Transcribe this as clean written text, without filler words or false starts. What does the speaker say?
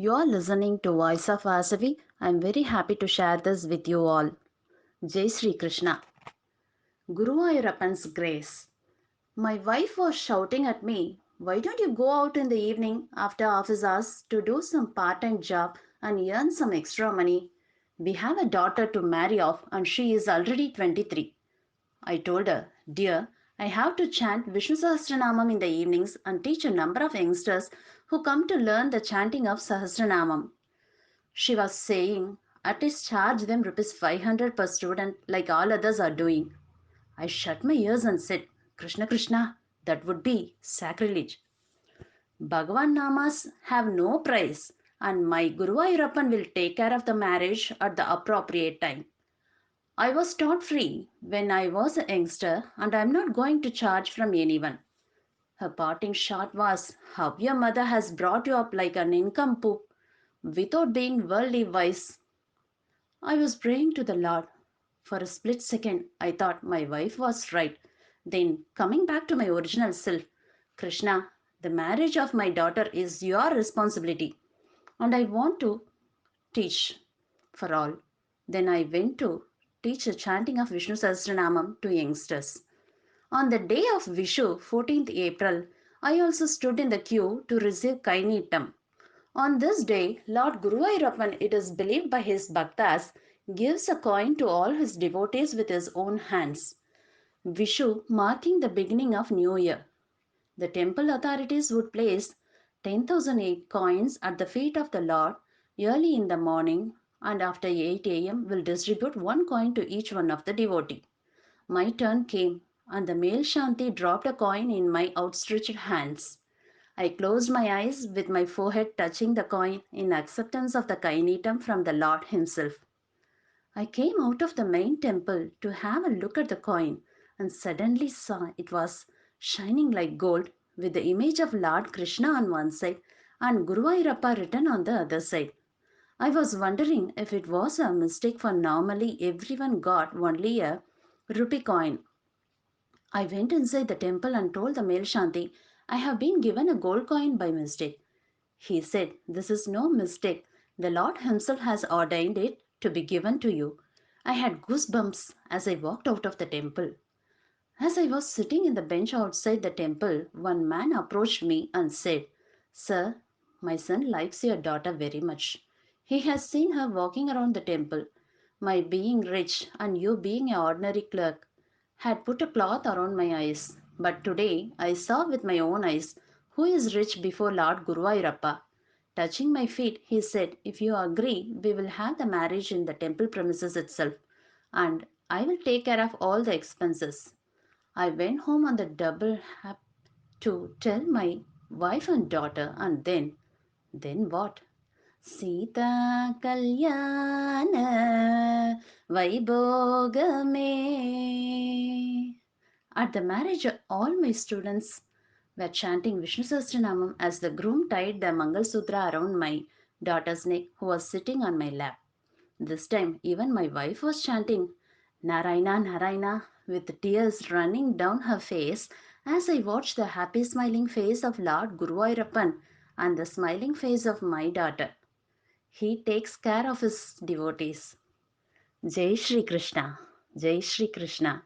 You are listening to Voice of Vasavi. I am very happy to share this with you all. Jai Shri Krishna. Guruvayurappan's grace. My wife was shouting at me, "Why don't you go out in the evening after office hours to do some part-time job and earn some extra money? We have a daughter to marry off and she is already 23." I told her, "Dear, I have to chant Vishnu Sahasranamam in the evenings and teach a number of youngsters who come to learn the chanting of Sahasranamam." She was saying, "At least charge them rupees 500 per student like all others are doing." I shut my ears and said, "Krishna Krishna, that would be sacrilege. Bhagawan Naamas have no price and my Guruvayurappan will take care of the marriage at the appropriate time. I was taught free when I was a youngster and I am not going to charge from anyone." Her parting shot was, "How your mother has brought you up like a nincompoop without being worldly wise." I was praying to the Lord. For a split second, I thought my wife was right. Then, coming back to my original self, "Krishna, the marriage of my daughter is your responsibility, and I want to teach for all." Then I went to teach the chanting of Vishnu Sahasranamam to youngsters. On the day of Vishu, 14th April, I also stood in the queue to receive Kainitam. On this day, Lord Guruvayurappan, it is believed by his bhaktas, gives a coin to all his devotees with his own hands. Vishu marking the beginning of New Year. The temple authorities would place 10,008 coins at the feet of the Lord early in the morning and after 8 a.m. will distribute one coin to each one of the devotee. My turn came and the male Shanti dropped a coin in my outstretched hands. I closed my eyes with my forehead touching the coin in acceptance of the kainitam from the Lord himself. I came out of the main temple to have a look at the coin and suddenly saw it was shining like gold with the image of Lord Krishna on one side and Guruvayurappa written on the other side. I was wondering if it was a mistake, for normally everyone got only a rupee coin. I went inside the temple and told the male Shanti, "I have been given a gold coin by mistake." He said, "This is no mistake. The Lord himself has ordained it to be given to you." I had goosebumps as I walked out of the temple. As I was sitting in the bench outside the temple, one man approached me and said, "Sir, my son likes your daughter very much. He has seen her walking around the temple. My being rich and you being an ordinary clerk had put a cloth around my eyes. But today I saw with my own eyes who is rich before Lord Guruvayurappa." Touching my feet, he said, "If you agree, we will have the marriage in the temple premises itself, and I will take care of all the expenses." I went home on the double hap to tell my wife and daughter, and then what? Sita Kalyana Vaibhogame. At the marriage, all my students were chanting Vishnu Sahasranamam as the groom tied the Mangal Sutra around my daughter's neck, who was sitting on my lap. This time, even my wife was chanting Narayana, Narayana, with tears running down her face as I watched the happy smiling face of Lord Guruvayurappan and the smiling face of my daughter. He takes care of his devotees. Jai Shri Krishna. Jai Shri Krishna.